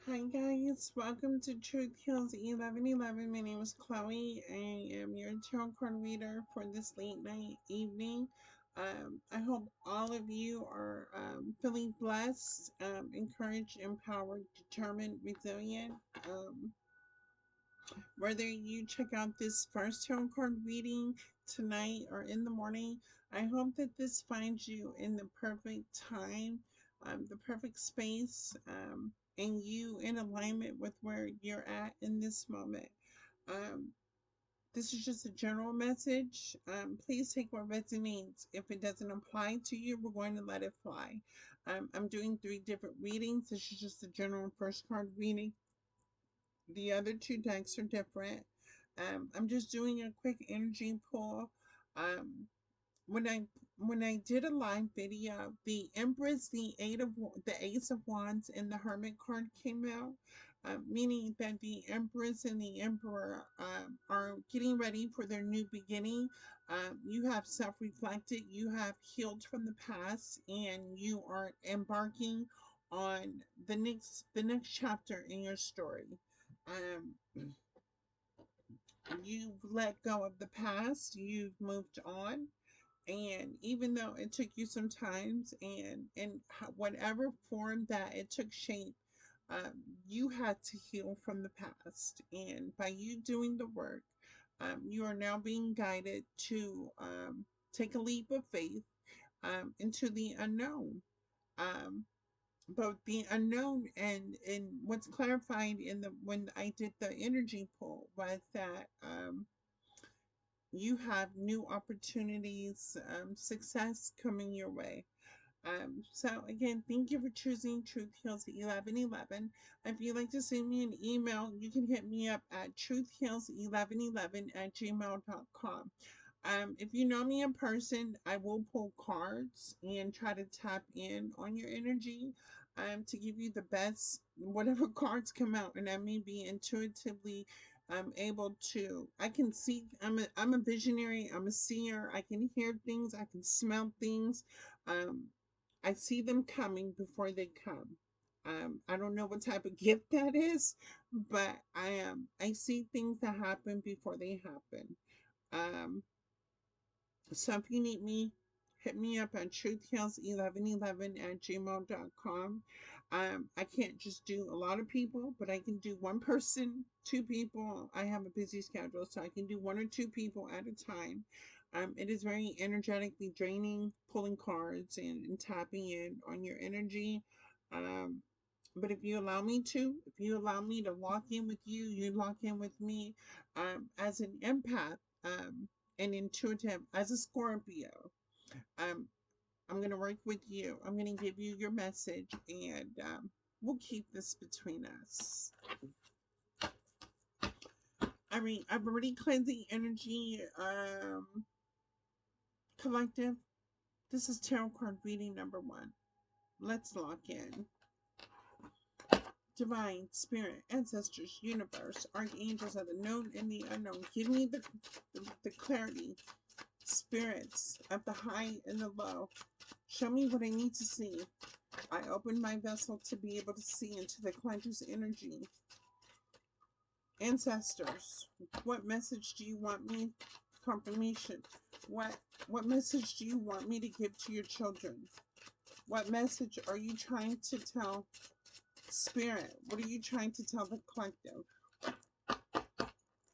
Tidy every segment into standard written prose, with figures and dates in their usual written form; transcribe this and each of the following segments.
Hi guys, welcome to Truth Heals 1111. My name is Chloe. I am your tarot card reader for this late night evening. I hope all of you are feeling blessed, encouraged, empowered, determined, resilient. Um, Whether you check out this first tarot card reading tonight or in the morning, I hope that this finds you in the perfect time, the perfect space, and you in alignment with where you're at in this moment. Um, this is just a general message. Please take what resonates. If it doesn't apply to you, we're going to let it fly. I'm doing 3 different readings. This is just a general first card reading. The other 2 decks are different. I'm just doing a quick energy pull. Um, when I when I did a live video, the Empress, the Ace of Wands, and the Hermit card came out, meaning that the Empress and the Emperor are getting ready for their new beginning. You have self-reflected, you have healed from the past, and you are embarking on the next chapter in your story. Um, you've let go of the past, you've moved on, and even though it took you some times and in whatever form that it took shape, um, you had to heal from the past, and by you doing the work, you are now being guided to take a leap of faith into the unknown. um, but the unknown, and what's clarified in the when I did the energy pull was that you have new opportunities, success coming your way. So again, thank you for choosing Truth Heals 1111. If you'd like to send me an email, you can hit me up at truthheals1111@gmail.com. If you know me in person, I will pull cards and try to tap in on your energy to give you the best, whatever cards come out. And I may be intuitively able to, I can see, I'm a visionary, I'm a seer, I can hear things, I can smell things. Um, I see them coming before they come. I don't know what type of gift that is, but I see things that happen before they happen. Um, so if you need me, hit me up at truthheals1111@gmail.com. I can't just do a lot of people, but I can do one person, 2 people. I have a busy schedule, so I can do 1 or 2 people at a time. It is very energetically draining, pulling cards and tapping in on your energy. Um, but if you allow me to, if you allow me to lock in with you, you lock in with me. As an empath, and intuitive, as a Scorpio, um, I'm going to work with you. I'm going to give you your message, and we'll keep this between us. I mean, I've already cleansed the energy, collective. This is tarot card reading number 1. Let's lock in. Divine, spirit, ancestors, universe, archangels of the known and the unknown. Give me the clarity, spirits of the high and the low. Show me what I need to see. I open my vessel to be able to see into the collector's energy. Ancestors, what message do you want me? Confirmation. What message do you want me to give to your children? What message are you trying to tell Spirit? What are you trying to tell the collective?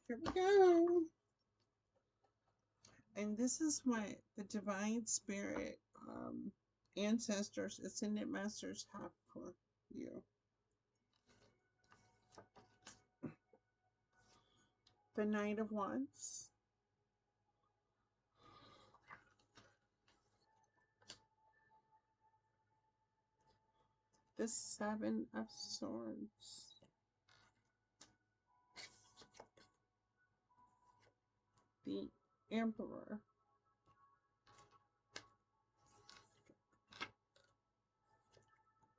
Here we go. And this is what the divine spirit, ancestors, ascended masters have for you. The Knight of Wands. The Seven of Swords. The Emperor.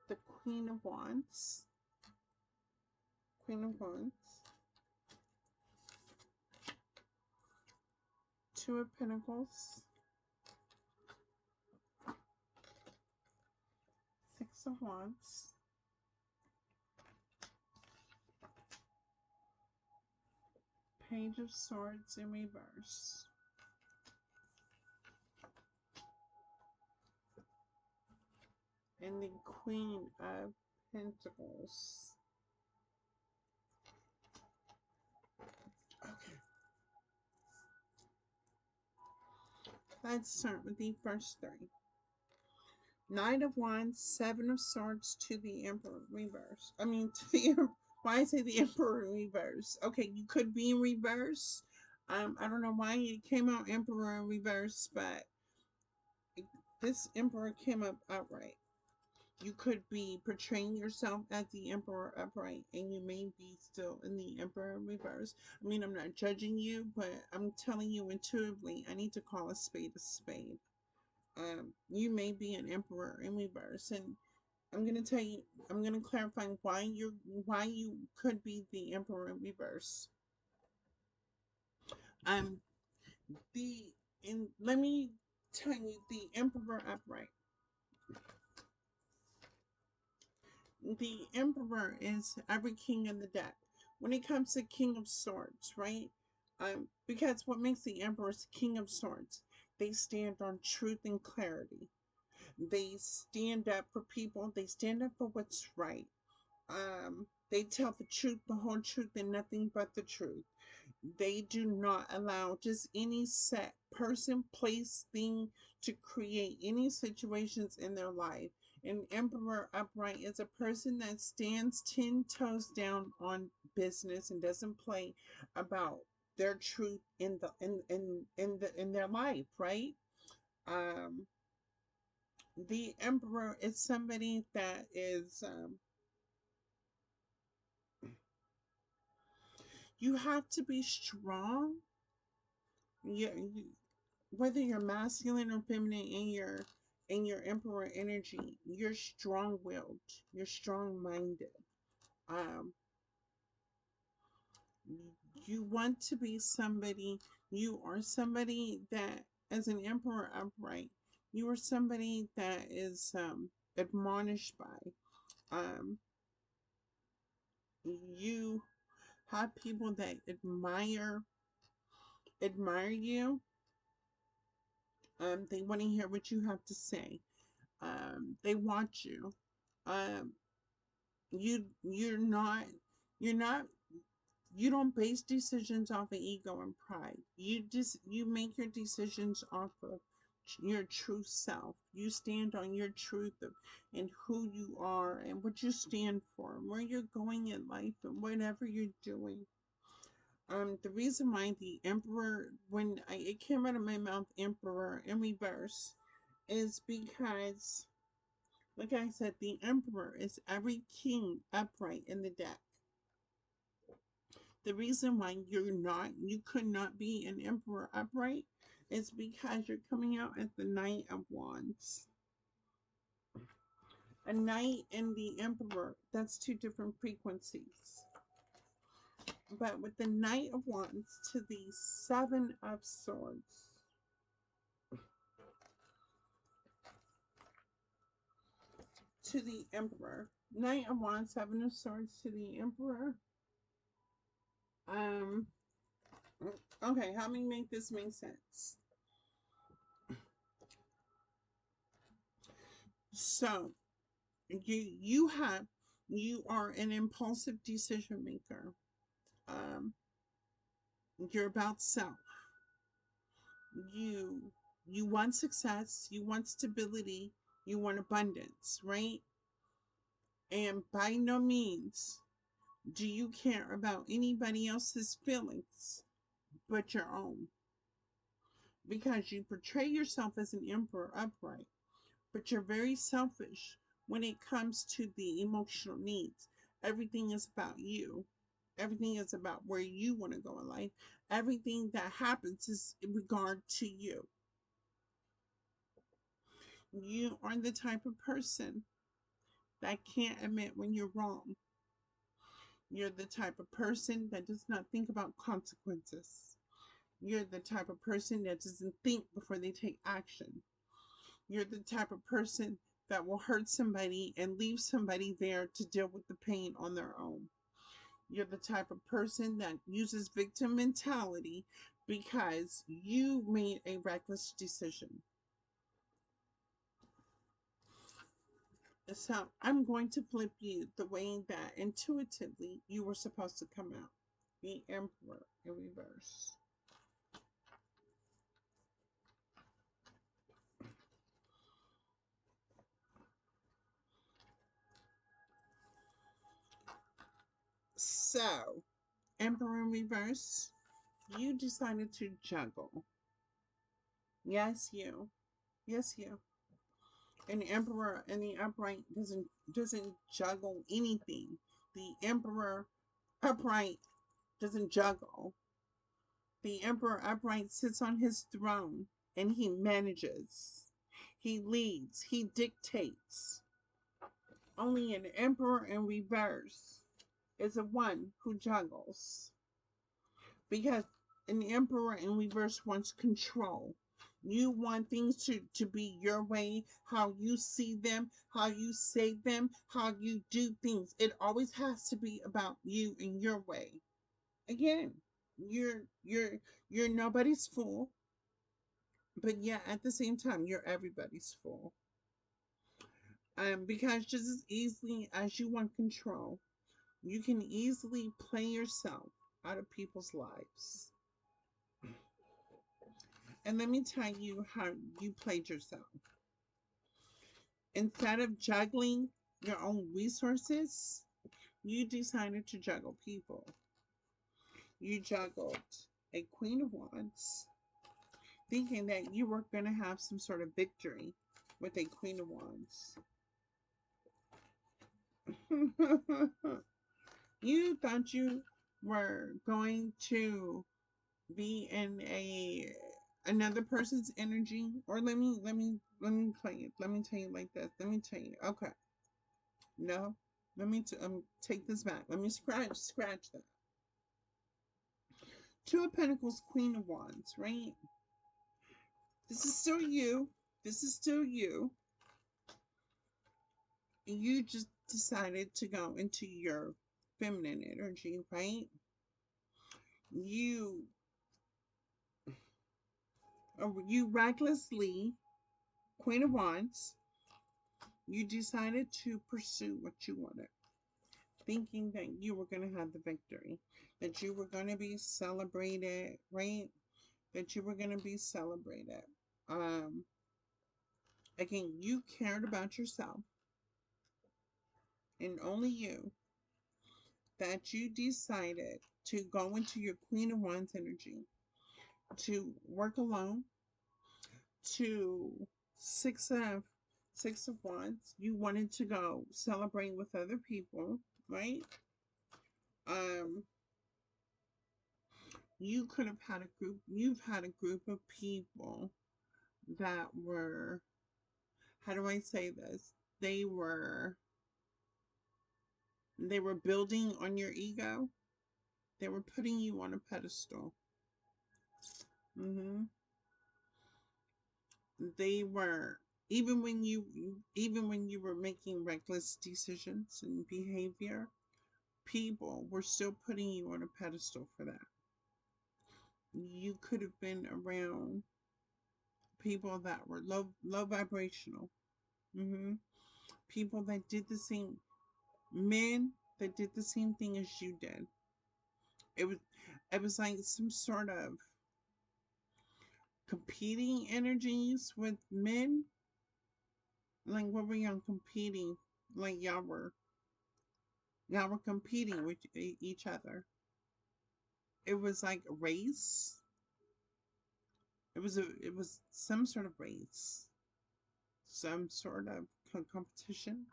The Queen of Wands. Queen of Wands. Two of Pentacles. Six of Wands. Page of Swords in reverse. And the Queen of Pentacles. Okay. Let's start with the first three. Knight of Wands, Seven of Swords to the Emperor reverse. I mean, to the why I say the Emperor in reverse. Okay, you could be in reverse. I don't know why it came out Emperor in reverse, but this Emperor came up outright. You could be portraying yourself as the Emperor upright, and you may be still in the Emperor in reverse. I mean, I'm not judging you, but I'm telling you intuitively, I need to call a spade a spade. You may be an Emperor in reverse, and I'm gonna tell you, I'm gonna clarify why you could be the Emperor in reverse. Um, the and let me tell you, the Emperor upright. The Emperor is every king in the deck. When it comes to King of Swords, right? Because what makes the Emperor's King of Swords? They stand on truth and clarity. They stand up for people. They stand up for what's right. They tell the truth, the whole truth, and nothing but the truth. They do not allow just any set person, place, thing to create any situations in their life. An emperor upright is a person that stands 10 toes down on business and doesn't play about their truth in their life, right? Um, the emperor is somebody that is you have to be strong. You, whether you're masculine or feminine in your emperor energy, you're strong-willed, you're strong-minded. Um, you want to be somebody. You are somebody that, as an emperor upright, you are somebody that is admonished by. Um, you have people that admire you. They want to hear what you have to say. They want you. Um, you're not you don't base decisions off of ego and pride. You make your decisions off of your true self. You stand on your truth and who you are and what you stand for and where you're going in life and whatever you're doing. The reason why the emperor, when it came out of my mouth, emperor in reverse, is because, like I said, the emperor is every king upright in the deck. The reason why you could not be an emperor upright is because you're coming out as the Knight of Wands. A knight and the emperor, that's two different frequencies. But with the Knight of Wands to the Seven of Swords, to the Emperor. Knight of Wands, Seven of Swords to the Emperor. Um, okay, help me make this make sense. So, you have you are an impulsive decision maker. Um, you're about self. You you want success, you want stability, you want abundance, right? And by no means do you care about anybody else's feelings but your own. Because you portray yourself as an emperor upright, but you're very selfish when it comes to the emotional needs. Everything is about you. Everything is about where you want to go in life. Everything that happens is in regard to you. You are the type of person that can't admit when you're wrong. You're the type of person that does not think about consequences. You're the type of person that doesn't think before they take action. You're the type of person that will hurt somebody and leave somebody there to deal with the pain on their own. You're the type of person that uses victim mentality because you made a reckless decision. So I'm going to flip you the way that intuitively you were supposed to come out. The Emperor in reverse. So, Emperor in reverse, you decided to juggle. Yes, you. Yes, you. An emperor in the upright doesn't juggle anything. The emperor upright doesn't juggle. The emperor upright sits on his throne and he manages. He leads. He dictates. Only an emperor in reverse is the one who juggles. Because an emperor in reverse wants control. You want things to be your way, how you see them, how you say them, how you do things. It always has to be about you and your way. Again, you're nobody's fool, but yeah, at the same time, you're everybody's fool. Because just as easily as you want control, you can easily play yourself out of people's lives. And let me tell you how you played yourself. Instead of juggling your own resources, you decided to juggle people. You juggled a Queen of Wands, thinking that you were going to have some sort of victory with a Queen of Wands. You thought you were going to be in a another person's energy, or let me play it. Let me tell you like this. Let me tell you. Okay, no, let me take this back. Let me scratch that. Two of Pentacles, Queen of Wands, right? This is still you. This is still you. You just decided to go into your feminine energy, right? You you recklessly, Queen of Wands, you decided to pursue what you wanted, thinking that you were going to have the victory, that you were going to be celebrated, right? That you were going to be celebrated. Um, Again, you cared about yourself and only you, that you decided to go into your Queen of Wands energy, to work alone, to six of six of wands. You wanted to go celebrate with other people, right? Um, you could have had a group. You've had a group of people that were. How do I say this? They were. They were building on your ego. They were putting you on a pedestal. Hmm. They were, even when you were making reckless decisions and behavior, people were still putting you on a pedestal for that. You could have been around people that were low vibrational. Hmm. People that did the same, men that did the same thing as you did. It was it was like some sort of competing energies with men. Like what were y'all competing? Like y'all were competing with each other. It was like a race. It was some sort of race, some sort of competition.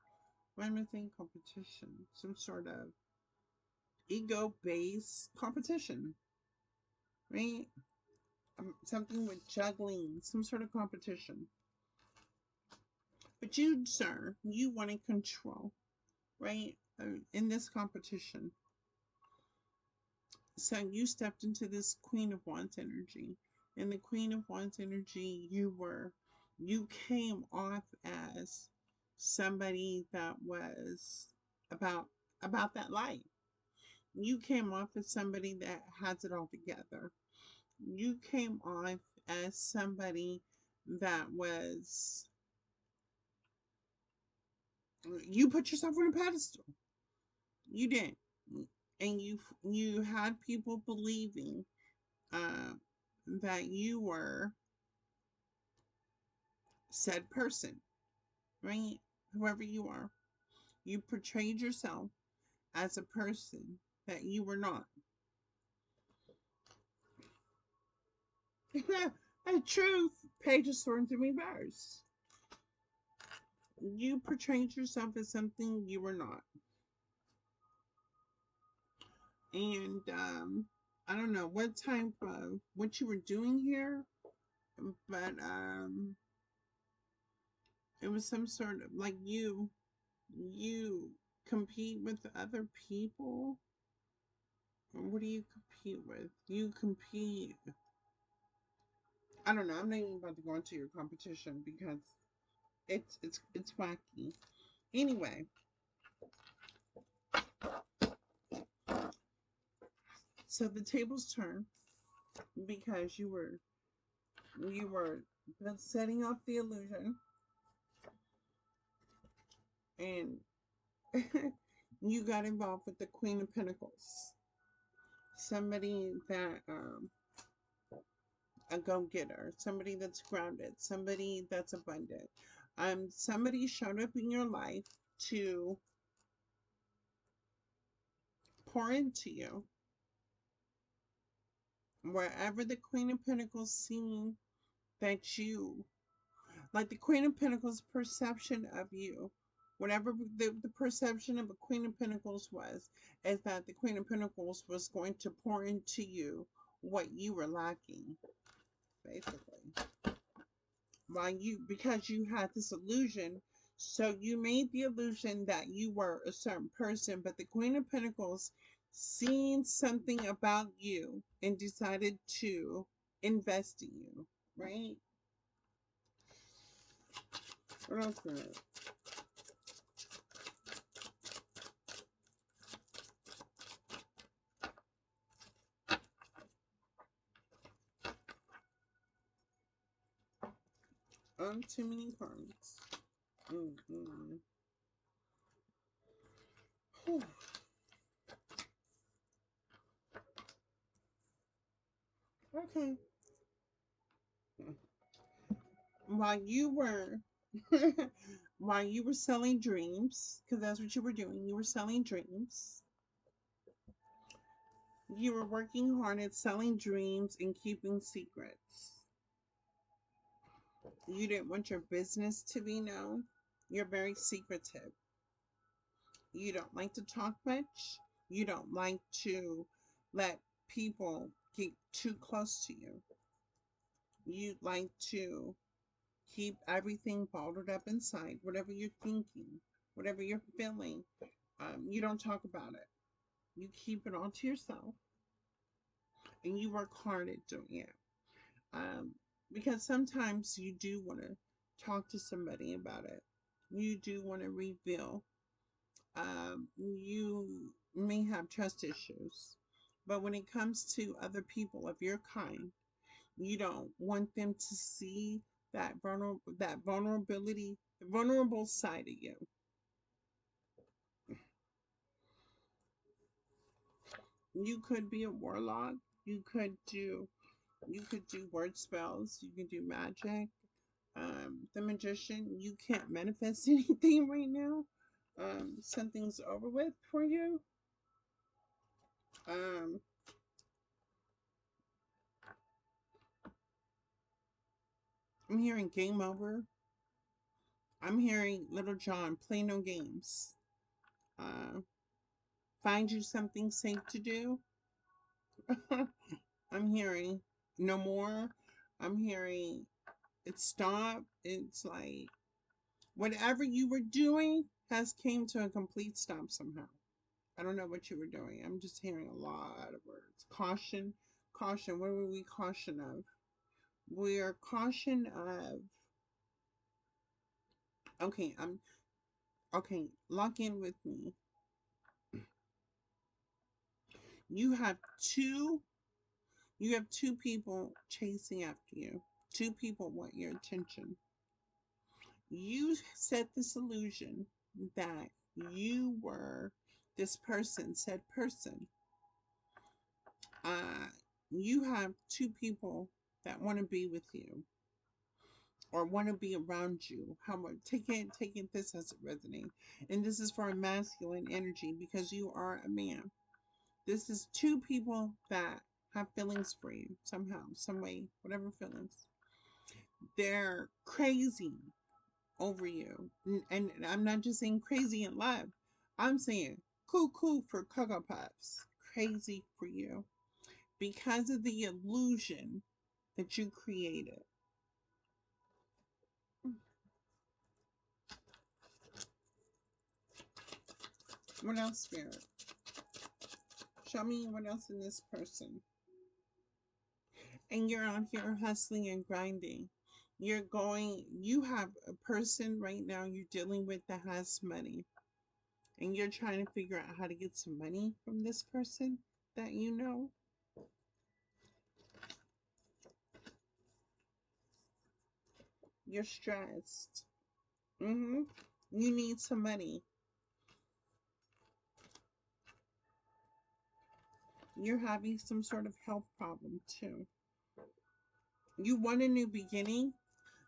What am I saying? Competition, some sort of ego-based competition, right? Something with juggling, some sort of competition. But you, sir, you wanted control, right? In this competition, so you stepped into this Queen of Wands energy. In the Queen of Wands energy, you came off as somebody that was about about that life. You came off as somebody that has it all together. You came off as somebody that was, you put yourself on a pedestal. You did. And you had people believing uh, that you were said person, right? Whoever you are. You portrayed yourself as a person that you were not. A truth, pages torn to reverse. You portrayed yourself as something you were not. And I don't know what type of what you were doing here, but it was some sort of like you compete with other people. What do you compete with? You compete. I don't know. I'm not even about to go into your competition because it's wacky. Anyway, so the tables turn because you were setting off the illusion, and you got involved with the Queen of Pentacles, somebody that a go-getter, somebody that's grounded, somebody that's abundant. Somebody showed up in your life to pour into you. Wherever the Queen of Pentacles seen that you, like the Queen of Pentacles perception of you, whatever the perception of a Queen of Pentacles was, is that the Queen of Pentacles was going to pour into you what you were lacking, basically. While you, because you had this illusion, so you made the illusion that you were a certain person, but the Queen of Pentacles seen something about you and decided to invest in you, right? What else? Too many cards. Mm-mm. Okay. While you were while you were selling dreams, because that's what you were doing, you were selling dreams. You were working hard at selling dreams and keeping secrets. You didn't want your business to be known. You're very secretive. You don't like to talk much. You don't like to let people get too close to you. You like to keep everything bottled up inside. Whatever you're thinking, whatever you're feeling, you don't talk about it. You keep it all to yourself, and you work hard at doing it. Um, because sometimes you do want to talk to somebody about it. You do want to reveal. You may have trust issues, but when it comes to other people of your kind, you don't want them to see that vulnerability, the vulnerable side of you. You could be a warlock. You could do you could do word spells. You could do magic. The magician. You can't manifest anything right now. Something's over with for you. Um, I'm hearing game over. I'm hearing Little John play no games. Uh, find you something safe to do. I'm hearing no more. I'm hearing it stop. It's like whatever you were doing has came to a complete stop somehow. I don't know what you were doing. I'm just hearing a lot of words. Caution, caution. What were we caution of? We are caution of. Okay, I'm okay. Lock in with me. You have two you have two people chasing after you. Two people want your attention. You set this illusion that you were this person, said person. Uh, you have two people that want to be with you or want to be around you. How much? Take it this as it resonates. And this is for a masculine energy because you are a man. This is two people that have feelings for you somehow, some way, whatever feelings. They're crazy over you. And I'm not just saying crazy in love. I'm saying cuckoo for Cocoa Puffs. Crazy for you. Because of the illusion that you created. What else, Spirit? Show me what else in this person. And you're out here hustling and grinding. You have a person right now you're dealing with that has money. And you're trying to figure out how to get some money from this person that you know. You're stressed. You need some money. You're having some sort of health problem too. You want a new beginning.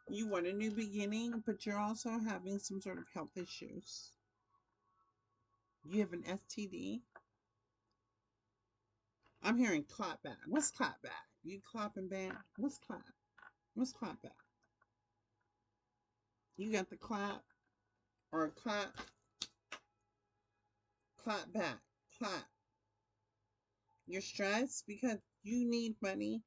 You want a new beginning, but you're also having some sort of health issues. You have an STD. I'm hearing clap back. What's clap back? You clapping back? What's clap? What's clap back? You got the clap or clap, clap back, clap. You're stressed because you need money.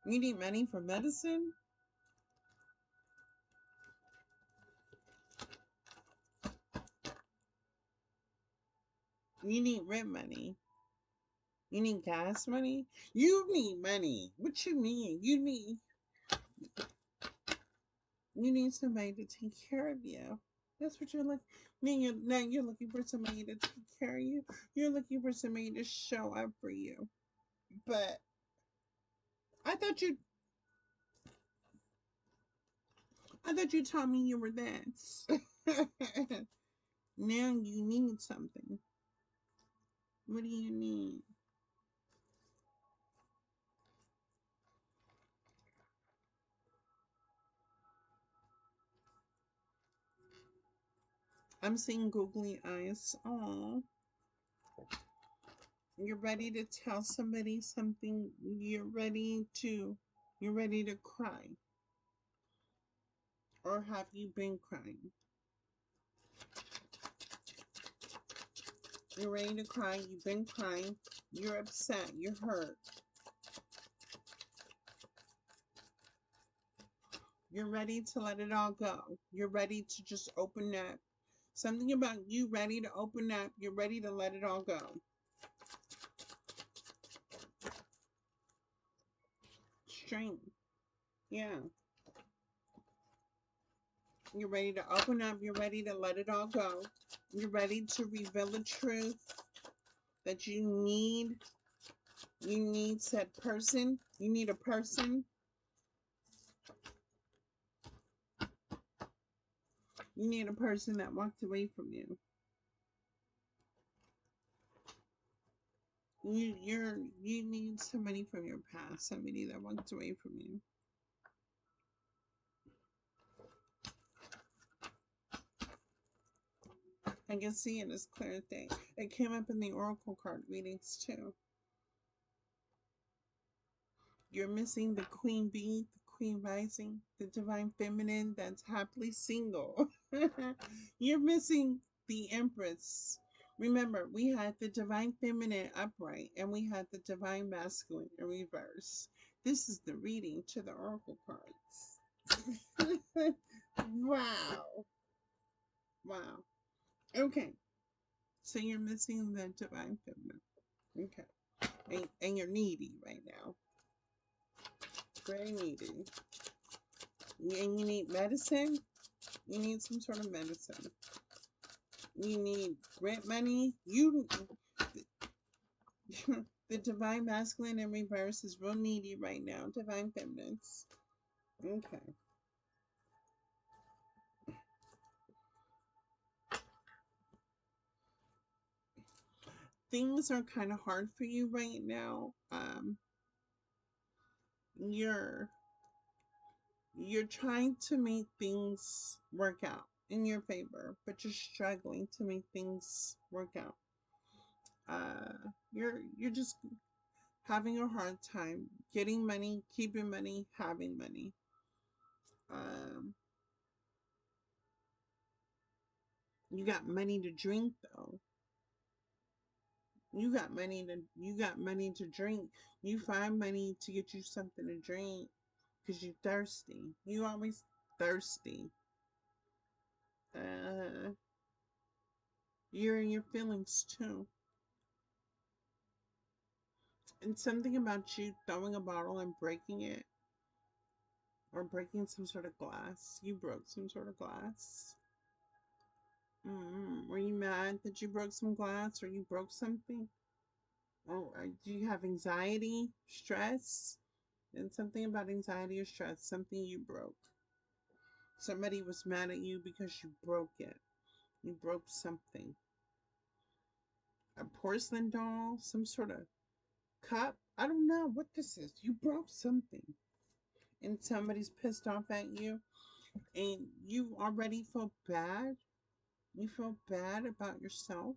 You need money for medicine. You need rent money. You need gas money. You need money. What you mean? You need somebody to take care of you. That's what you're looking. Now you're looking for somebody to take care of you. You're looking for somebody to show up for you. But I thought you I thought you told me you were this. Now you need something. What do you need? I'm seeing googly eyes. Oh, you're ready to tell somebody something. You're ready to cry. Or have you been crying? You're ready to cry. You've been crying. You're upset. You're hurt. You're ready to let it all go. You're ready to just open up. Something about you ready to open up. You're ready to let it all go. Strength. Yeah. You're ready to open up. You're ready to let it all go. You're ready to reveal the truth that you need. You need said person. You need a person. You need a person that walked away from you. You need somebody from your past, somebody that walked away from you. I can see it as clear as day. It came up in the oracle card readings too. You're missing the queen bee, the queen rising, the divine feminine that's happily single. You're missing the empress. Remember, we had the divine feminine upright and we had the divine masculine in reverse. This is the reading to the oracle cards. Wow. Wow. Okay. So you're missing the divine feminine. Okay. And you're needy right now. Very needy. And you need medicine. You need some sort of medicine. You need rent money. You, the divine masculine in reverse is real needy right now. Divine feminines. Okay. Things are kind of hard for you right now. You're you're trying to make things work out in your favor, but you're struggling to make things work out. You're just having a hard time getting money, keeping money, having money. Um, you got money to drink though. You got money to drink. You find money to get you something to drink because you thirsty. You always thirsty. Uh, you're in your feelings too. And something about you throwing a bottle and breaking it, or breaking some sort of glass. You broke some sort of glass. Were you mad that you broke some glass or you broke something? Or do you have anxiety, stress? And something about anxiety or stress, something you broke. Somebody was mad at you because you broke it. You broke something. A porcelain doll, some sort of cup. I don't know what this is. You broke something. And somebody's pissed off at you. And you already feel bad. You feel bad about yourself.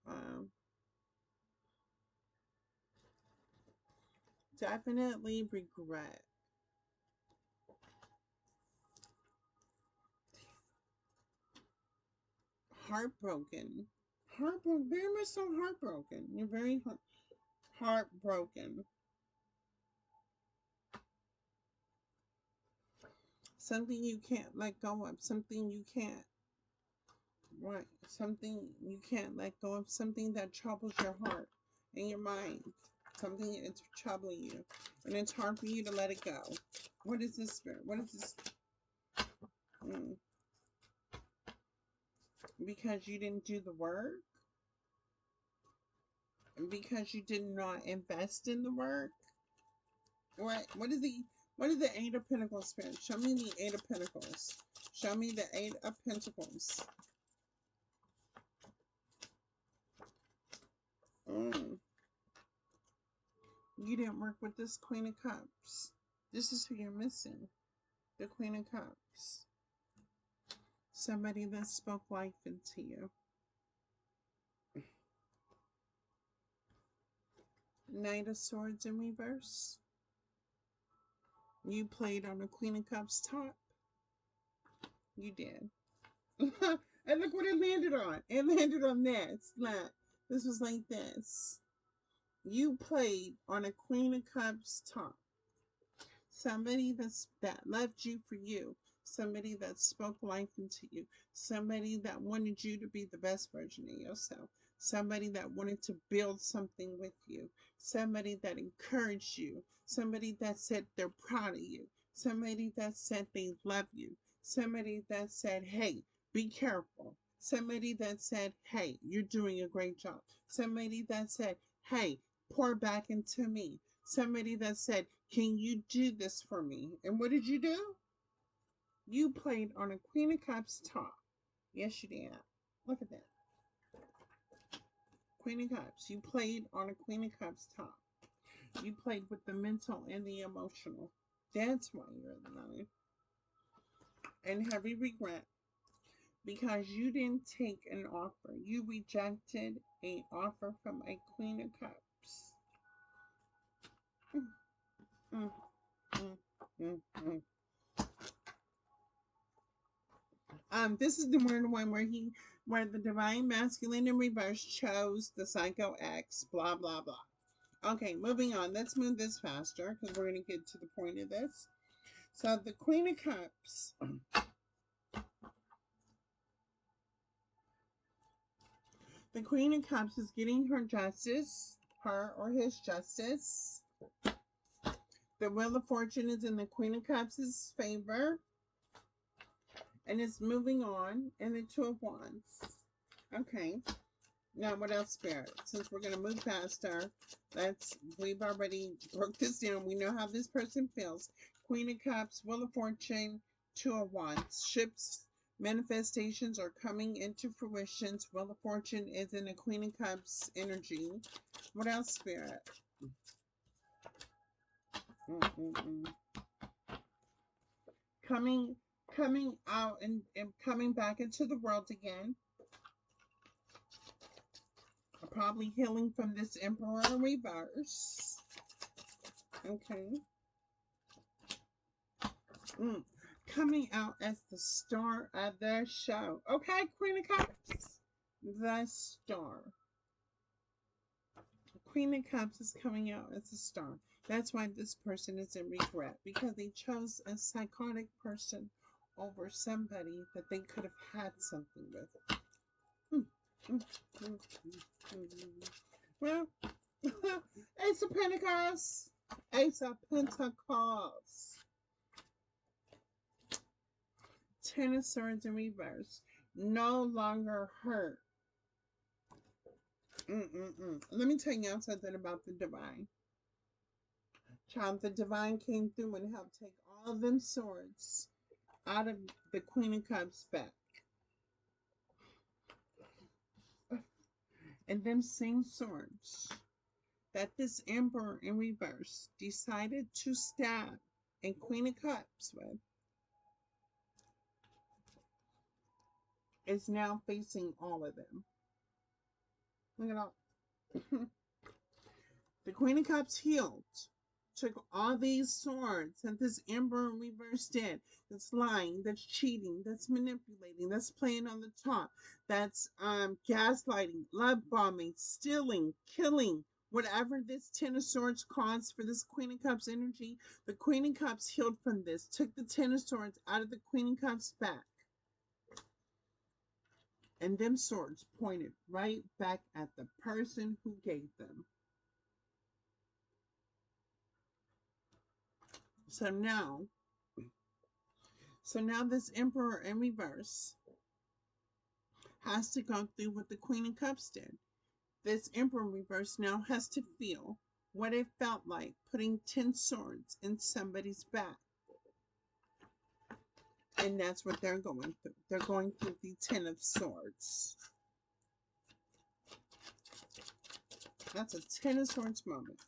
Um, Definitely regret. Heartbroken. Heartbroken. Very much so heartbroken. You're very heartbroken. Something you can't let go of. Something you can't. Right. Something you can't let go of. Something that troubles your heart and your mind. Something it's troubling you. And it's hard for you to let it go. What is this spirit? What is this? Mm. Because you didn't do the work? Because you did not invest in the work? What is the Eight of Pentacles spirit? Show me the Eight of Pentacles. Show me the Eight of Pentacles. Mm. You didn't work with this Queen of Cups. This is who you're missing. The Queen of Cups. Somebody that spoke life into you. Knight of Swords in reverse. You played on the Queen of Cups top. You did. And look what it landed on. It landed on this. Look. This was like this. You played on a Queen of Cups top. Somebody that loved you for you. Somebody that spoke life into you. Somebody that wanted you to be the best version of yourself. Somebody that wanted to build something with you. Somebody that encouraged you. Somebody that said they're proud of you. Somebody that said they love you. Somebody that said, hey, be careful. Somebody that said, hey, you're doing a great job. Somebody that said, hey, pour back into me. Somebody that said, can you do this for me? And what did you do? You played on a Queen of Cups top. Yes, you did. Look at that. Queen of Cups. You played on a Queen of Cups top. You played with the mental and the emotional. That's why you're the money. And heavy regret because you didn't take an offer. You rejected an offer from a Queen of Cups. Mm, mm, mm, mm. This is the one where the divine masculine in reverse chose the psycho X, blah blah blah. Okay, moving on. Let's move this faster because we're going to get to the point of this. So the Queen of Cups. The Queen of Cups is getting her justice, her or his justice. The Wheel of Fortune is in the Queen of Cups' favor. And it's moving on. And the Two of Wands. Okay. Now, what else, Spirit? Since we're going to move past her, we've already broke this down. We know how this person feels. Queen of Cups, Wheel of Fortune, Two of Wands. Ships, manifestations are coming into fruition. Wheel of Fortune is in the Queen of Cups energy. What else, Spirit? Mm-mm-mm. Coming out and coming back into the world again. Probably healing from this Emperor reverse. Okay. Coming out as the star of the show. Okay, Queen of Cups. The star. Queen of Cups is coming out as a star. That's why this person is in regret, because they chose a psychotic person over somebody that they could have had something with. Well, Ace of Pentacles. Ace of Pentacles. Ten of Swords in reverse. No longer hurt. Let me tell you something about the divine. Child, the divine came through and helped take all of them swords out of the Queen of Cups back. And them same swords that this Emperor in reverse decided to stab and Queen of Cups with is now facing all of them. Look at all. The Queen of Cups healed, took all these swords that this Emperor in reverse did. That's lying, that's cheating, that's manipulating, that's playing on the top, that's gaslighting, love bombing, stealing, killing. Whatever this Ten of Swords caused for this Queen of Cups energy, the Queen of Cups healed from this, took the Ten of Swords out of the Queen of Cups back. And them swords pointed right back at the person who gave them. So now this Emperor in reverse has to go through what the Queen of Cups did. This Emperor in reverse now has to feel what it felt like putting 10 swords in somebody's back. And that's what they're going through. They're going through the 10 of Swords. That's a 10 of Swords moment.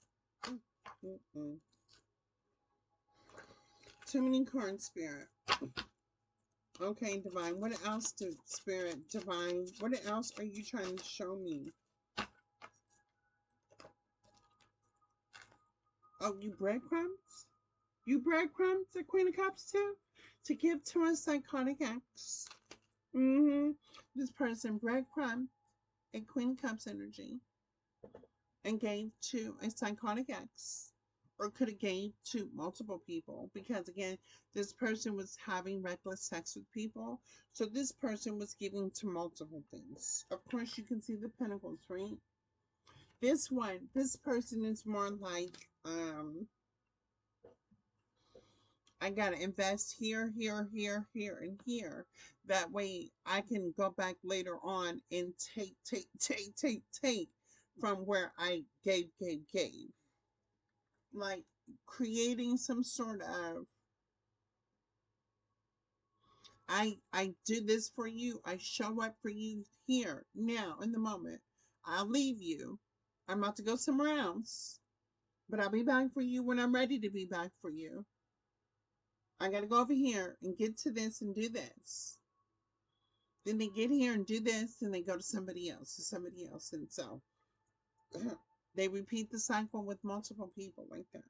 Too many cards, Spirit. Okay, Divine. What else did Spirit, Divine, what else are you trying to show me? Oh, you breadcrumbs? You breadcrumbs, the Queen of Cups too? To give to a psychotic ex. This person breadcrumbed a Queen of Cups energy and gave to a psychotic ex. Or could have gave to multiple people, because again, this person was having reckless sex with people. So this person was giving to multiple things. Of course, you can see the pentacles, right? This person is more like, I gotta invest here, here, here, here, and here. That way I can go back later on and take from where I gave. Like creating some sort of, I do this for you. I show up for you here, now, in the moment. I'll leave you. I'm about to go somewhere else. But I'll be back for you when I'm ready to be back for you. I gotta go over here and get to this and do this. Then they get here and do this, and they go to somebody else, and so they repeat the cycle with multiple people like that.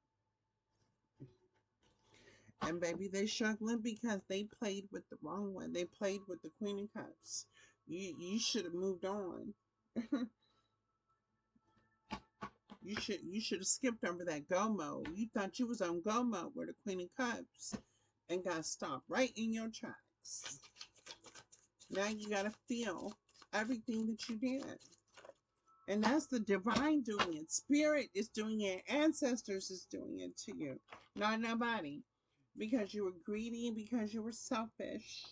And baby, they're struggling because they played with the wrong one. They played with the Queen of Cups. You should have moved on. you should have skipped over that go mode. You thought you was on go mode with the Queen of Cups and got stopped right in your tracks. Now you gotta feel everything that you did. And that's the divine doing it. Spirit is doing it. Ancestors is doing it to you. Not nobody. Because you were greedy, because you were selfish.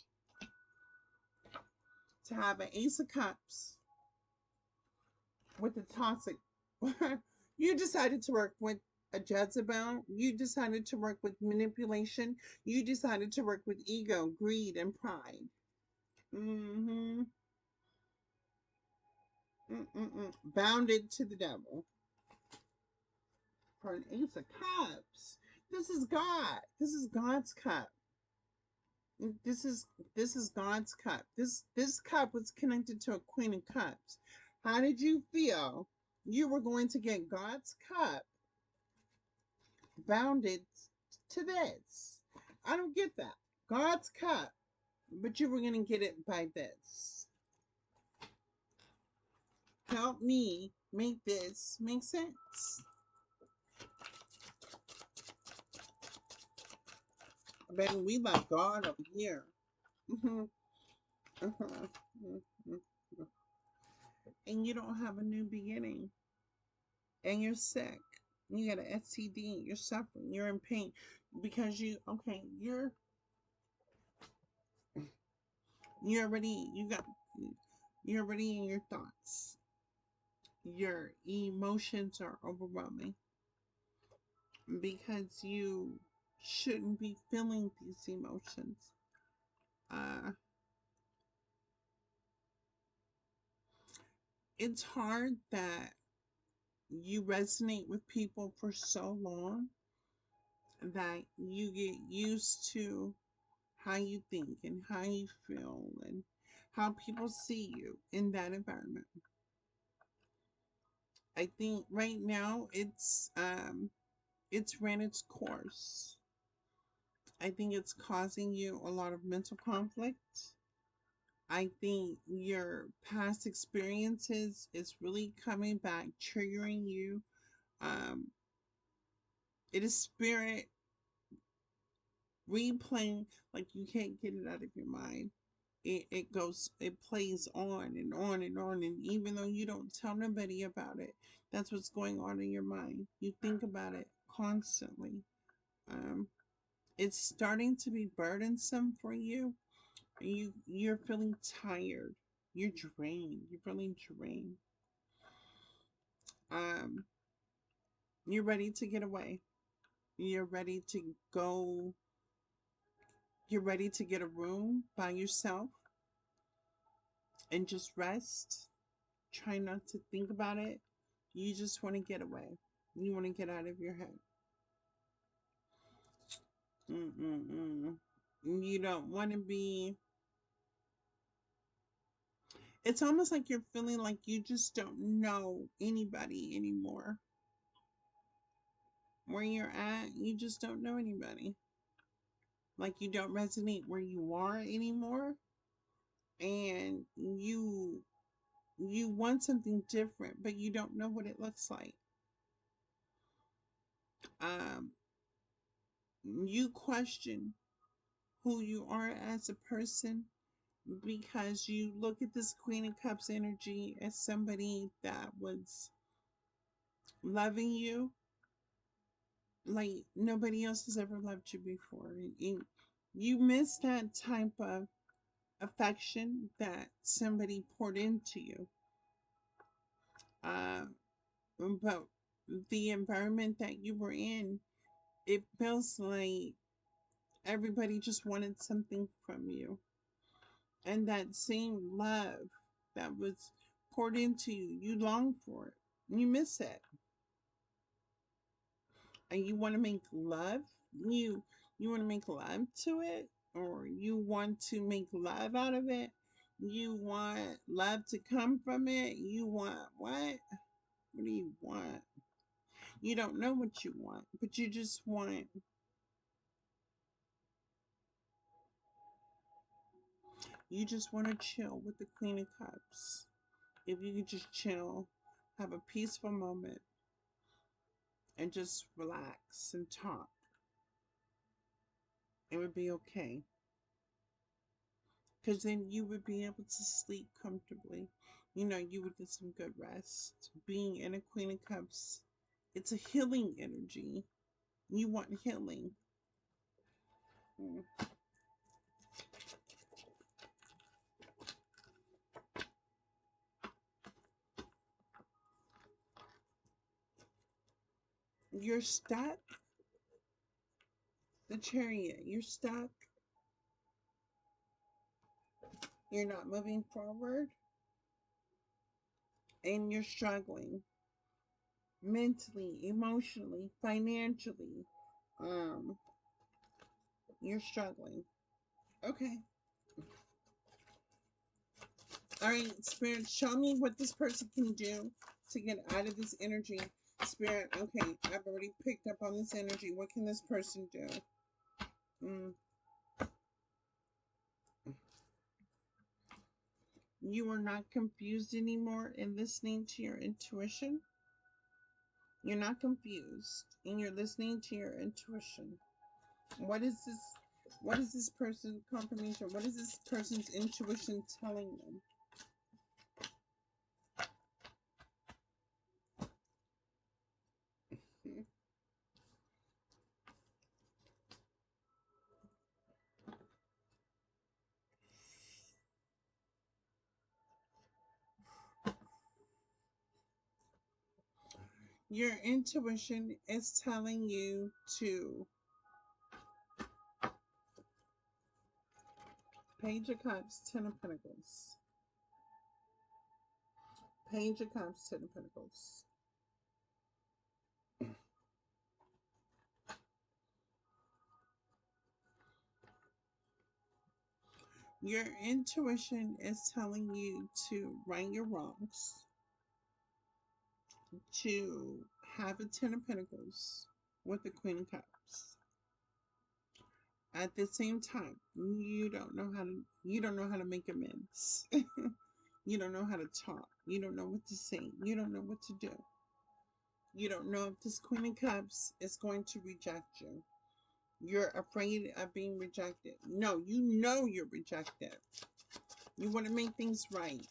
To have an Ace of Cups with the toxic. You decided to work with a Jezebel. You decided to work with manipulation. You decided to work with ego, greed, and pride. Mm-hmm. Mm-mm-mm. Bounded to the devil. For an Ace of Cups. This is God. This is God's cup. This is this is God's cup. This cup was connected to a Queen of Cups. How did you feel you were going to get God's cup bounded to this? I don't get that. God's cup, but you were going to get it by this. Help me make this make sense. Baby, we love God over here. Mhm, mhm, mhm. And you don't have a new beginning. And you're sick. You got an STD. You're suffering. You're in pain because you're already you're already in your thoughts. Your emotions are overwhelming because you shouldn't be feeling these emotions. Uh, it's hard that you resonate with people for so long that you get used to how you think and how you feel and how people see you in that environment. I think right now it's ran its course. I think it's causing you a lot of mental conflict. I think your past experiences is really coming back, triggering you. Um, it is spirit replaying, like you can't get it out of your mind. It plays on and on and on. And even though you don't tell nobody about it, that's what's going on in your mind. You think about it constantly. Um, it's starting to be burdensome for you. You're feeling tired. You're drained. You're feeling drained. Um, you're ready to get away. You're ready to go. You're ready to get a room by yourself and just rest. Try not to think about it. You just want to get away. You want to get out of your head. Mm-mm-mm. You don't want to be. It's almost like you're feeling like you just don't know anybody anymore. Where you're at, you just don't know anybody. Like you don't resonate where you are anymore, and you want something different, but you don't know what it looks like. Um, you question who you are as a person because you look at this Queen of Cups energy as somebody that was loving you like nobody else has ever loved you before. You miss that type of affection that somebody poured into you. Uh, but the environment that you were in, it feels like everybody just wanted something from you. And that same love that was poured into you, you long for it. You miss it. And you want to make love. You want to make love to it, or you want to make love out of it. You want love to come from it. You want what? What do you want? You don't know what you want, but you just want to chill with the Queen of Cups. If you could just chill, have a peaceful moment, and just relax and talk, it would be okay. Because then you would be able to sleep comfortably. You know, you would get some good rest. Being in a Queen of Cups, it's a healing energy. You want healing. Mm. You're stuck. The Chariot. You're stuck. You're not moving forward. And you're struggling mentally, emotionally, financially. Um, you're struggling. Okay. All right, Spirit, show me what this person can do to get out of this energy. Spirit, okay, I've already picked up on this energy. What can this person do? Mm. You are not confused anymore in listening to your intuition. You're not confused and you're listening to your intuition. What is this? What is this person confirmation? What is this person's intuition telling them? Your intuition is telling you to Page of Cups, Ten of Pentacles. Page of Cups, Ten of Pentacles. Your intuition is telling you to right your wrongs, to have a Ten of Pentacles with the Queen of Cups. At the same time, you don't know how to make amends. You don't know how to talk. You don't know what to say. You don't know what to do. You don't know if this Queen of Cups is going to reject you. You're afraid of being rejected. No, you know you're rejected. You want to make things right.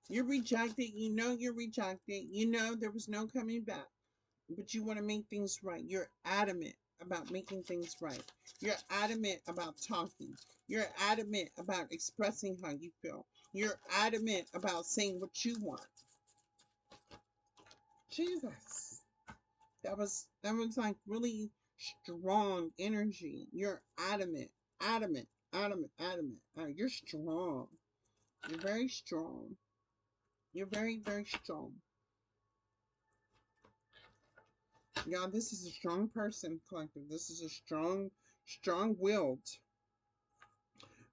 You're rejected. You know you're rejected. You know there was no coming back. But you want to make things right. You're adamant about making things right. You're adamant about talking. You're adamant about expressing how you feel. You're adamant about saying what you want. Jesus. That was like really strong energy. You're adamant, adamant, adamant, adamant. You're strong. You're very strong. You're very, very strong. Y'all, this is a strong person, collective. This is a strong-willed.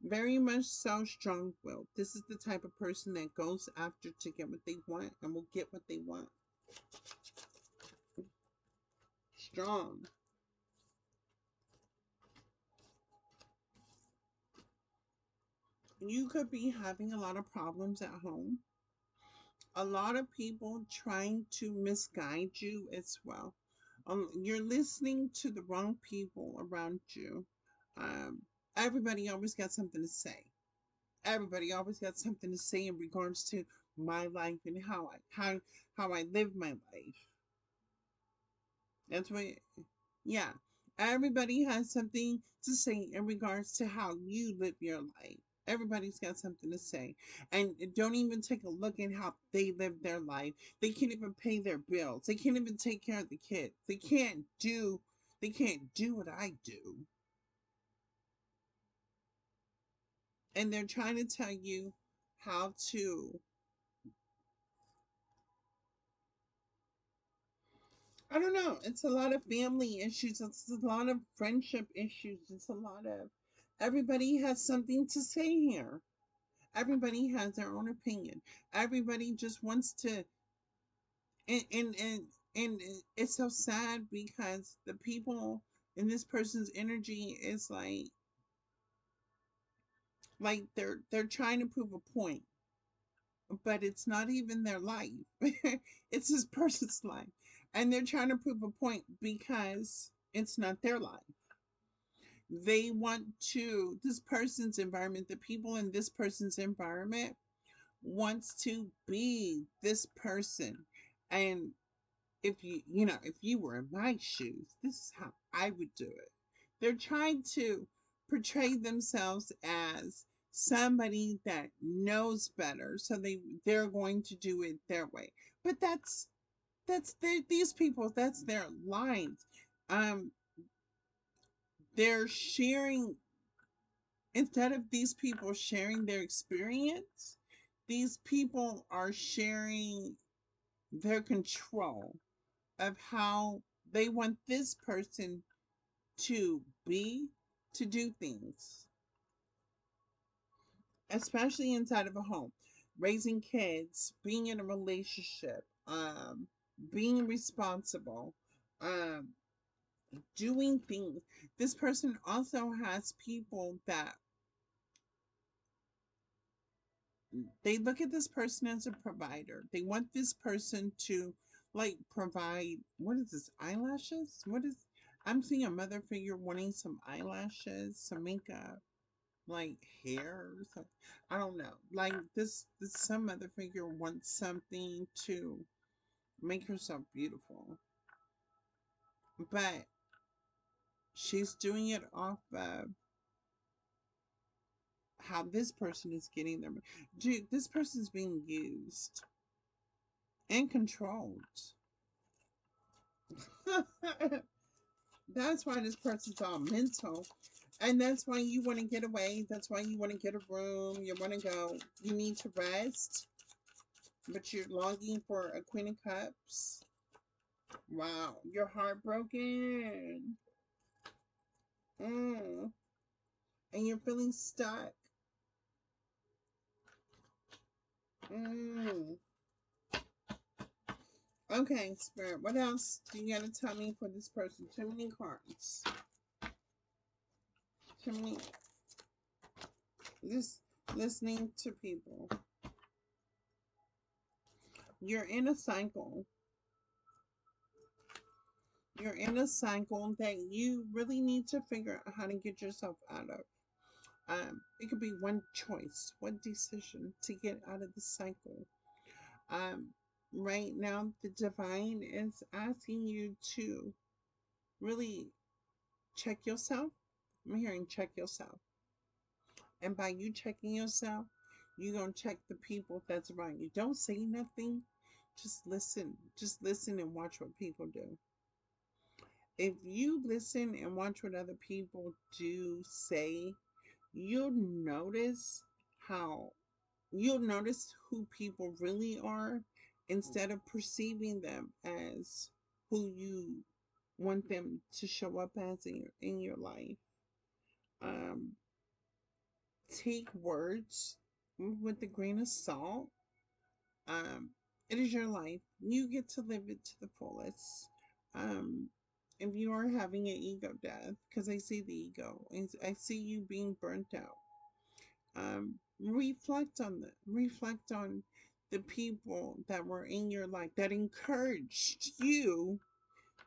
Very much so strong-willed. This is the type of person that goes after to get what they want and will get what they want. Strong. You could be having a lot of problems at home. A lot of people trying to misguide you as well. You're listening to the wrong people around you. Um, Everybody always got something to say. Everybody always got something to say in regards to my life and how I live my life. That's what, yeah. Everybody has something to say in regards to how you live your life. Everybody's got something to say. And don't even take a look at how they live their life. They can't even pay their bills. They can't even take care of the kids. They can't do what I do. And they're trying to tell you how to, I don't know. It's a lot of family issues. It's a lot of friendship issues. It's a lot of, everybody has something to say here. Everybody has their own opinion. Everybody just wants to, and and and, and it's so sad because the people in this person's energy is like they're trying to prove a point, but it's not even their life. It's this person's life, and they're trying to prove a point because it's not their life. They want to, this person's environment, the people in this person's environment wants to be this person. And if you were in my shoes, this is how I would do it. They're trying to portray themselves as somebody that knows better, so they're going to do it their way. But these people. That's their lives. Um, they're sharing instead of these people sharing their experience. These people are sharing their control of how they want this person to be, to do things, especially inside of a home, raising kids, being in a relationship, being responsible, um, doing things. This person also has people that they look at this person as a provider. They want this person to like provide what is this, eyelashes? What is I'm seeing a mother figure wanting some eyelashes, some makeup, like hair or something. I don't know. Like this some other figure wants something to make herself beautiful. But she's doing it off of how this person is getting them. Dude, this person's being used and controlled. That's why this person's all mental. And that's why you want to get away. That's why you want to get a room. You want to go. You need to rest. But you're longing for a Queen of Cups. Wow. You're heartbroken. Mm. And you're feeling stuck. Mm. Okay, Spirit. What else do you got to tell me for this person? Too many cards. Too many. This listening to people. You're in a cycle. You're in a cycle that you really need to figure out how to get yourself out of. It could be one choice, one decision to get out of the cycle. Um, right now, the divine is asking you to really check yourself. I'm hearing check yourself. And by you checking yourself, you're going to check the people that's around you. Don't say nothing. Just listen. Just listen and watch what people do. If you listen and watch what other people do, say, you'll notice how you'll notice who people really are instead of perceiving them as who you want them to show up as in your life. Um, take words with a grain of salt. Um, it is your life. You get to live it to the fullest. Um, if you are having an ego death, because I see the ego, and I see you being burnt out. Reflect on that. Reflect on the people that were in your life that encouraged you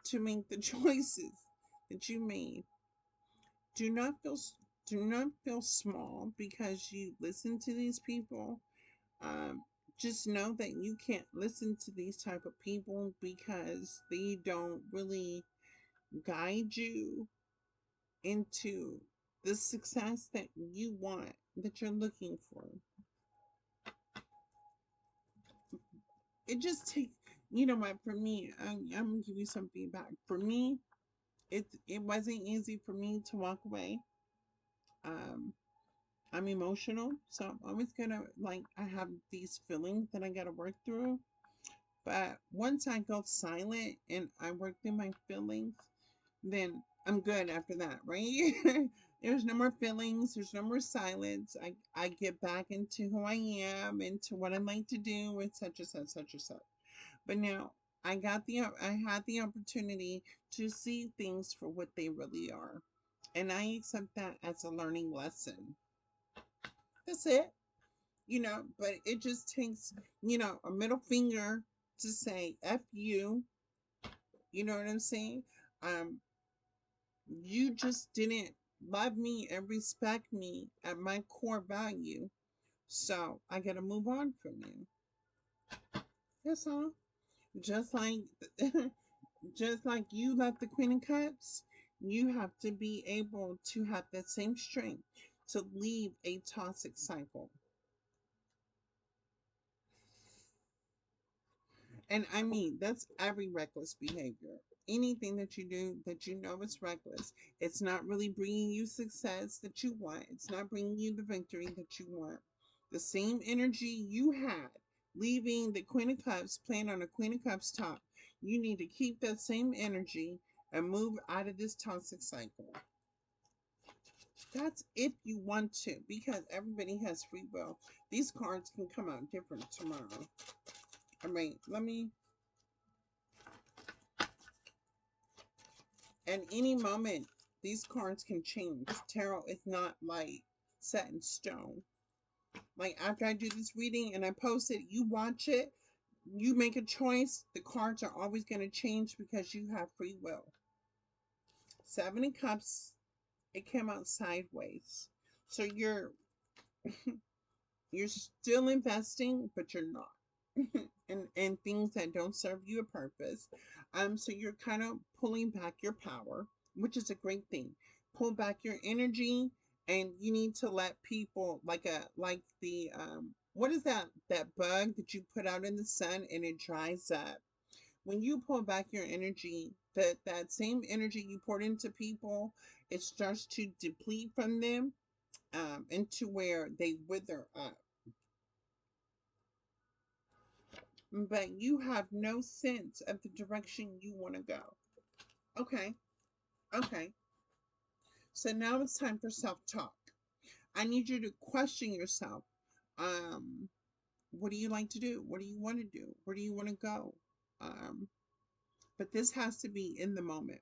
to make the choices that you made. Do not feel do not feel small because you listen to these people. Um, just know that you can't listen to these type of people because they don't really guide you into the success that you want, that you're looking for. It just takes, you know what, for me, I'm gonna give you some feedback. For me, it wasn't easy for me to walk away. Um, I'm emotional, so I'm always gonna like I have these feelings that I gotta work through. But once I go silent and I work through my feelings, then I'm good after that, right? There's no more feelings, there's no more silence. I get back into who I am, into what I like to do, with such and such, such and such. But now I had the opportunity to see things for what they really are. And I accept that as a learning lesson. That's it. But it just takes, a middle finger to say F you. You know what I'm saying? Um, you just didn't love me and respect me at my core value. So I gotta move on from you. That's all. Just like just like you love the Queen of Cups, you have to be able to have that same strength to leave a toxic cycle. And I mean, that's every reckless behavior. Anything that you do that you know is reckless, it's not really bringing you success that you want. It's not bringing you the victory that you want. The same energy you had leaving the Queen of Cups, playing on a Queen of Cups top, you need to keep that same energy and move out of this toxic cycle. That's if you want to, because everybody has free will. These cards can come out different tomorrow. All right, let me. And any moment, these cards can change. Tarot is not like set in stone. Like after I do this reading and I post it, you watch it, you make a choice. The cards are always going to change because you have free will. Seven of Cups, it came out sideways. So you're still investing, but you're not. And things that don't serve you a purpose. So you're kind of pulling back your power, which is a great thing. Pull back your energy, and you need to let people like the what is that bug that you put out in the sun and it dries up? When you pull back your energy, that same energy you poured into people, it starts to deplete from them, into where they wither up. But you have no sense of the direction you want to go. Okay, okay. So now it's time for self talk. I need you to question yourself. Um, what do you like to do? What do you want to do? Where do you want to go? Um, but this has to be in the moment.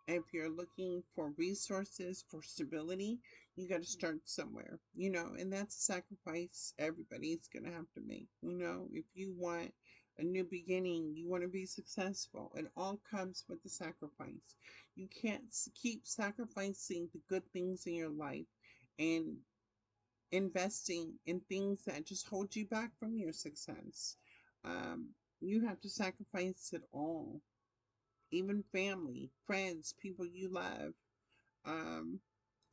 If you're looking for resources, for stability, you got to start somewhere, and that's a sacrifice everybody's going to have to make. If you want a new beginning, you want to be successful, it all comes with the sacrifice. You can't keep sacrificing the good things in your life and investing in things that just hold you back from your success. You have to sacrifice it all, even family, friends, people you love. Um,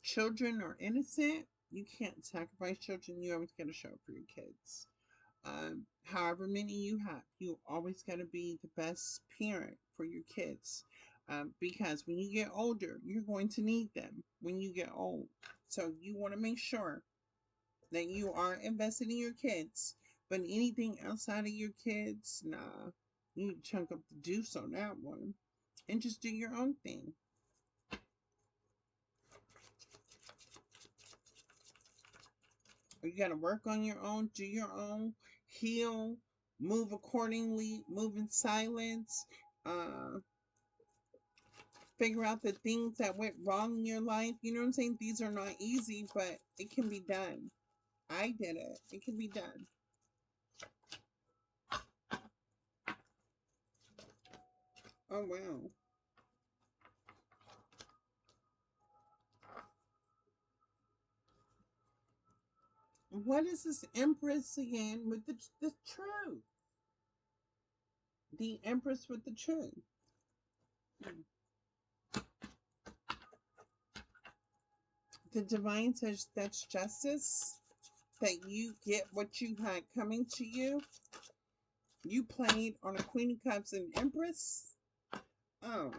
Children are innocent. You can't sacrifice children. You always got to show up for your kids. However many you have, you always got to be the best parent for your kids. Because when you get older, you're going to need them when you get old. So you want to make sure that you are invested in your kids. But anything outside of your kids, nah. You need to chunk up the deuce on that one and just do your own thing. You got to work on your own, do your own, heal, move accordingly, move in silence, uh, figure out the things that went wrong in your life. You know what I'm saying? These are not easy, but it can be done. I did it. It can be done. Oh, wow. What is this Empress again with the truth? The Empress with the truth. The divine says that's justice, that you get what you had coming to you. You played on a Queen of Cups and Empress. Oh,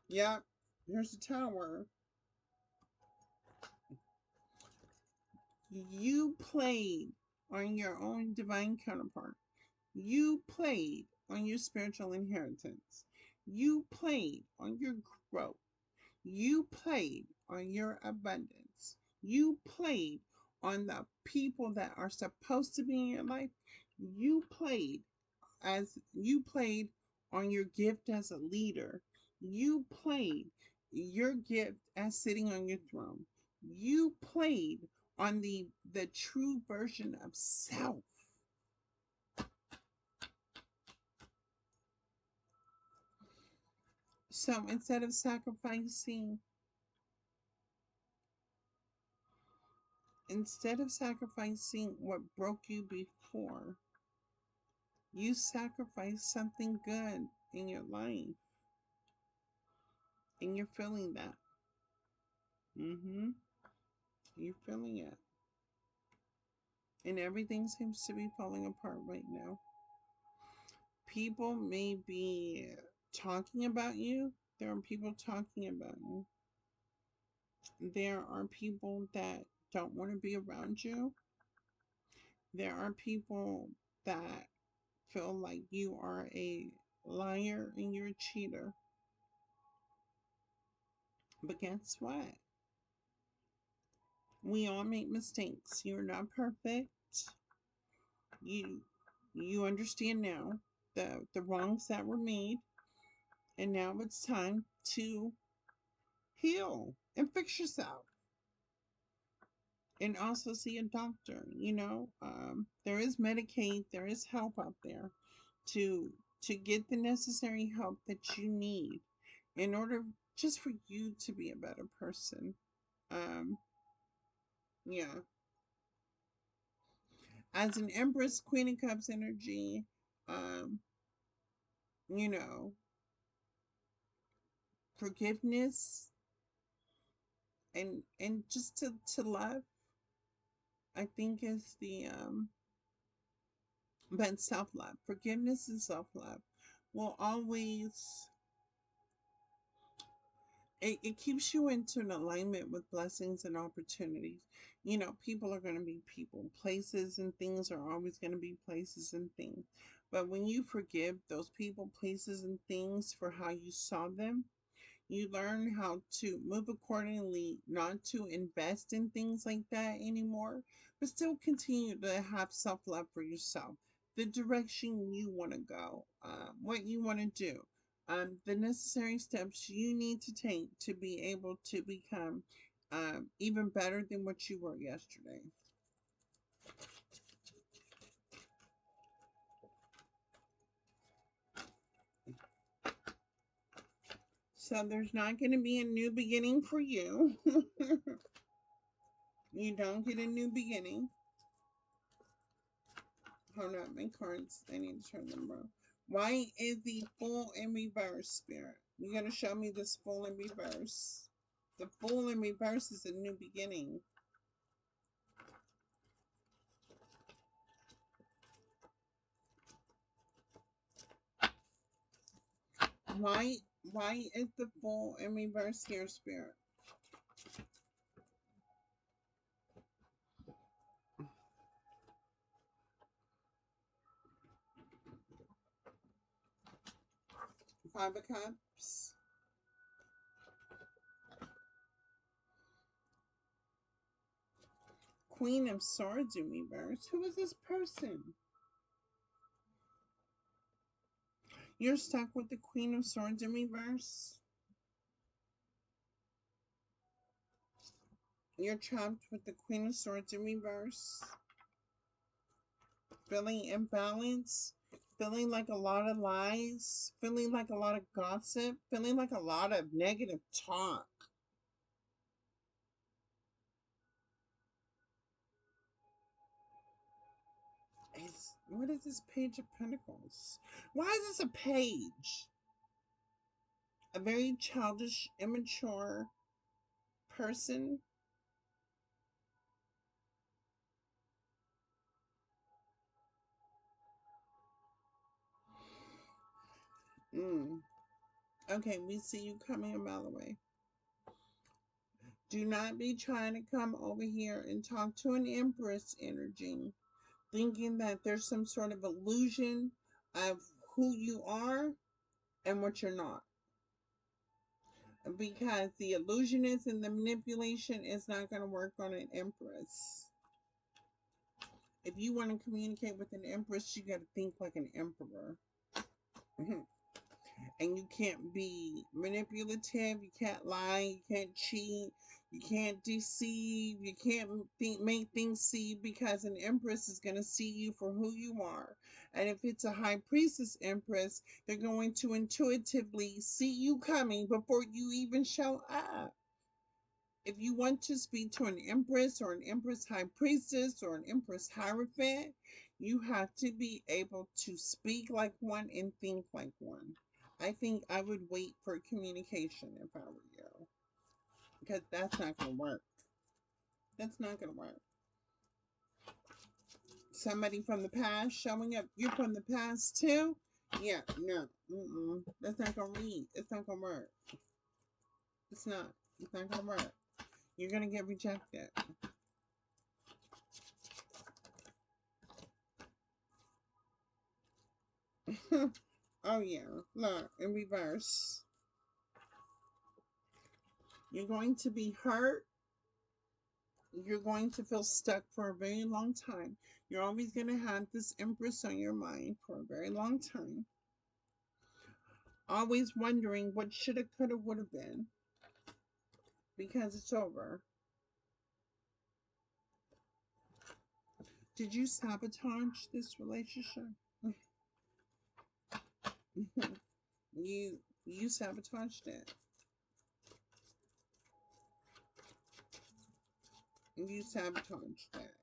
yeah. Here's the Tower. You played on your own divine counterpart. You played on your spiritual inheritance. You played on your growth. You played on your abundance. You played on the people that are supposed to be in your life. You played on your gift as a leader. You played your gift as sitting on your throne. You played on the true version of self. So instead of sacrificing what broke you before, you sacrifice something good in your life, and you're feeling that. You're feeling it, and everything seems to be falling apart right now. People may be talking about you. There are people talking about you. There are people that don't want to be around you. There are people that feel like you are a liar and you're a cheater. But guess what? We all make mistakes. You're not perfect. You you understand now the wrongs that were made, and now it's time to heal and fix yourself, and also see a doctor. There is Medicaid, there is help out there to get the necessary help that you need in order just for you to be a better person. um yeah, as an Empress, Queen of Cups energy, um you know forgiveness and just to love, I think is the but self-love, forgiveness and self-love will always, it keeps you into an alignment with blessings and opportunities. People are going to be people, places and things are always going to be places and things, but when you forgive those people, places and things for how you saw them, you learn how to move accordingly, not to invest in things like that anymore, but still continue to have self love for yourself, the direction you want to go, what you want to do, the necessary steps you need to take to be able to become even better than what you were yesterday. So there's not going to be a new beginning for you. You don't get a new beginning. Hold up, my cards. I need to turn them around. Why is the Fool in reverse, Spirit? You gotta show me this Fool in reverse. The Fool in reverse is a new beginning. Why why is the Fool in reverse here, Spirit? Five of Cups. Queen of Swords in reverse. Who is this person? You're stuck with the Queen of Swords in reverse. You're trapped with the Queen of Swords in reverse. Feeling imbalanced, feeling like a lot of lies, feeling like a lot of gossip, feeling like a lot of negative talk. What is this Page of Pentacles? Why is this a page? A very childish, immature person. Mm. Okay, we see you coming a mile away. Do not be trying to come over here and talk to an Empress energy, thinking that there's some sort of illusion of who you are and what you're not. Because the illusionist and the manipulation is not going to work on an Empress. If you want to communicate with an Empress, you got to think like an emperor. And you can't be manipulative, you can't lie, you can't cheat, you can't deceive, you can't make things see, because an Empress is going to see you for who you are. And if it's a High Priestess Empress, they're going to intuitively see you coming before you even show up. If you want to speak to an Empress or an Empress High Priestess or an Empress Hierophant, you have to be able to speak like one and think like one. I think I would wait for communication if I were you, because that's not going to work. That's not going to work. Somebody from the past showing up. You're from the past too. Yeah, no. That's not gonna read. It's not gonna work. It's not. It's not gonna work. You're gonna get rejected. Oh yeah. Look, in reverse. You're going to be hurt. You're going to feel stuck for a very long time. You're always going to have this Empress on your mind for a very long time. Always wondering what shoulda, coulda, woulda been because it's over. Did you sabotage this relationship? you sabotaged it. You sabotaged it.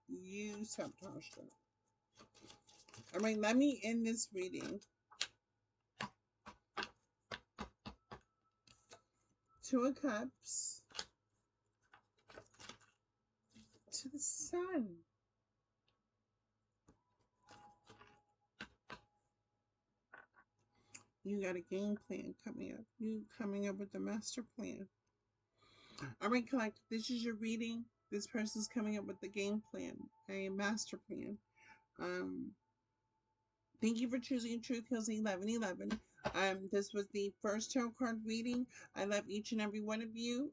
You sabotaged it. All right, let me end this reading. Two of Cups to the Sun. You got a game plan coming up. You coming up with a master plan. All right, collective. This is your reading. This person's coming up with a game plan, a master plan. Um, Thank you for choosing Truth Heals 1111. This was the first tarot card reading. I love each and every one of you.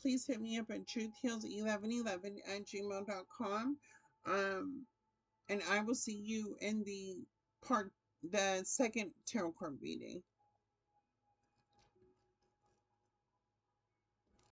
Please hit me up at truthheals1111 at gmail.com. And I will see you in the second tarot card reading.